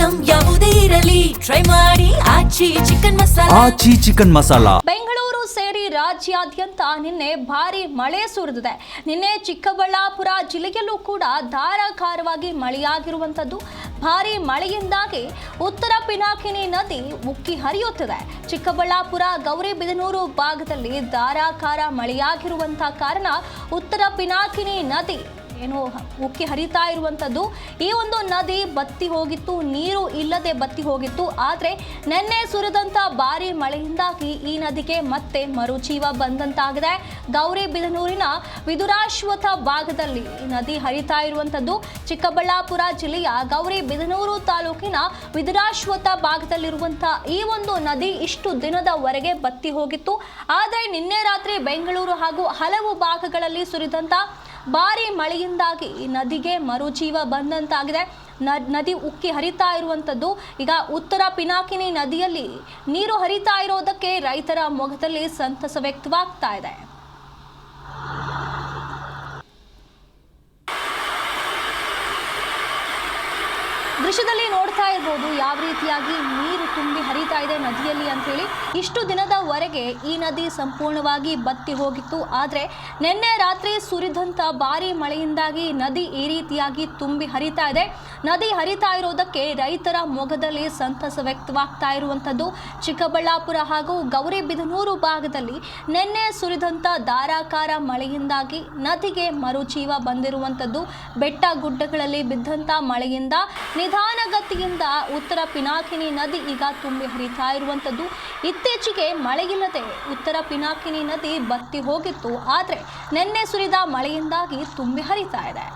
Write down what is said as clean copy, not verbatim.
Item ಯಾವುದೇ ಇರಲಿ try ಮಾಡಿ ಆಚಿ ಚಿಕನ್ ಮಸಾಲಾ. ಬೆಂಗಳೂರು ಸೇರಿ ರಾಜ್ಯಾದ್ಯಂತ ನಿನ್ನೆ ಭಾರಿ ಮಳೆ ಸುರಿದಿದೆ. ನಿನ್ನೆ ಚಿಕ್ಕಬಳ್ಳಾಪುರ ಜಿಲ್ಲೆಯಲ್ಲೂ ಕೂಡ ಧಾರಾಕಾರವಾಗಿ ಮಳೆಯಾಗಿರುವಂಥದ್ದು. ಭಾರಿ ಮಳೆಯಿಂದಾಗಿ ಉತ್ತರ ಪಿನಾಕಿನಿ ನದಿ ಉಕ್ಕಿ ಹರಿಯುತ್ತಿದೆ. ಚಿಕ್ಕಬಳ್ಳಾಪುರ ಗೌರಿಬಿದನೂರು ಭಾಗದಲ್ಲಿ ಧಾರಾಕಾರ ಮಳೆಯಾಗಿರುವಂತಹ ಕಾರಣ ಉತ್ತರ ಪಿನಾಕಿನಿ ನದಿ ಉಕ್ಕಿ ಹರಿತಾ ಇರುವಂಥದ್ದು. ಈ ಒಂದು ನದಿ ಬತ್ತಿ ಹೋಗಿತ್ತು, ನೀರು ಇಲ್ಲದೆ ಬತ್ತಿ ಹೋಗಿತ್ತು. ಆದರೆ ನಿನ್ನೆ ಸುರಿದಂಥ ಭಾರಿ ಮಳೆಯಿಂದಾಗಿ ಈ ನದಿಗೆ ಮತ್ತೆ ಮರುಜೀವ ಬಂದಂತಾಗಿದೆ. ಗೌರಿಬಿದನೂರಿನ ವಿದುರಾಶ್ವಥ ಭಾಗದಲ್ಲಿ ನದಿ ಹರಿತಾ ಇರುವಂಥದ್ದು. ಚಿಕ್ಕಬಳ್ಳಾಪುರ ಜಿಲ್ಲೆಯ ಗೌರಿಬಿದನೂರು ತಾಲೂಕಿನ ವಿದುರಾಶ್ವಥ ಭಾಗದಲ್ಲಿರುವಂಥ ಈ ಒಂದು ನದಿ ಇಷ್ಟು ದಿನದವರೆಗೆ ಬತ್ತಿ ಹೋಗಿತ್ತು. ಆದರೆ ನಿನ್ನೆ ರಾತ್ರಿ ಬೆಂಗಳೂರು ಹಾಗೂ ಹಲವು ಭಾಗಗಳಲ್ಲಿ ಸುರಿದಂಥ ಭಾರಿ ಮಳೆಯಿಂದಾಗಿ ನದಿಗೆ ಮರುಜೀವ ಬಂದಂತಾಗಿದೆ. ನದಿ ಉಕ್ಕಿ ಹರಿತಾ ಇರುವಂಥದ್ದು. ಈಗ ಉತ್ತರ ಪಿನಾಕಿನಿ ನದಿಯಲ್ಲಿ ನೀರು ಹರಿತಾ ಇರೋದಕ್ಕೆ ರೈತರ ಮೊಗದಲ್ಲಿ ಸಂತಸ ವ್ಯಕ್ತವಾಗ್ತಾ ಇದೆ. ದೃಶ್ಯದಲ್ಲಿ ನೋಡ್ತಾ ಇರ್ಬೋದು ಯಾವ ರೀತಿಯಾಗಿ ನೀರು ತುಂಬಿ ಹರಿತಾ ಇದೆ ನದಿಯಲ್ಲಿ ಅಂತ ಹೇಳಿ. ಇಷ್ಟು ದಿನದವರೆಗೆ ಈ ನದಿ ಸಂಪೂರ್ಣವಾಗಿ ಬತ್ತಿ ಹೋಗಿತ್ತು. ಆದರೆ ನಿನ್ನೆ ರಾತ್ರಿ ಸುರಿದಂಥ ಭಾರಿ ಮಳೆಯಿಂದಾಗಿ ನದಿ ಈ ರೀತಿಯಾಗಿ ತುಂಬಿ ಹರಿತಾ ಇದೆ. ನದಿ ಹರಿತಾ ಇರೋದಕ್ಕೆ ರೈತರ ಮೊಗದಲ್ಲಿ ಸಂತಸ ವ್ಯಕ್ತವಾಗ್ತಾ ಇರುವಂಥದ್ದು. ಚಿಕ್ಕಬಳ್ಳಾಪುರ ಹಾಗೂ ಗೌರಿಬಿದನೂರು ಭಾಗದಲ್ಲಿ ನಿನ್ನೆ ಸುರಿದಂಥ ಧಾರಾಕಾರ ಮಳೆಯಿಂದಾಗಿ ನದಿಗೆ ಮರುಜೀವ ಬಂದಿರುವಂಥದ್ದು. ಬೆಟ್ಟ ಗುಡ್ಡಗಳಲ್ಲಿ ಬಿದ್ದಂಥ ಮಳೆಯಿಂದ ನಿಧಾನಗತಿಯಿಂದ ಉತ್ತರ ಪಿನಾಕಿನಿ ನದಿ ಈಗ ತುಂಬಿ ಹರಿತಾ ಇರುವಂಥದ್ದು. ಇತ್ತೀಚೆಗೆ ಮಳೆಯಿಲ್ಲದೆ ಉತ್ತರ ಪಿನಾಕಿನಿ ನದಿ ಬತ್ತಿ ಹೋಗಿತ್ತು. ಆದರೆ ನಿನ್ನೆ ಸುರಿದ ಮಳೆಯಿಂದಾಗಿ ತುಂಬಿ ಹರಿತಾ ಇದೆ.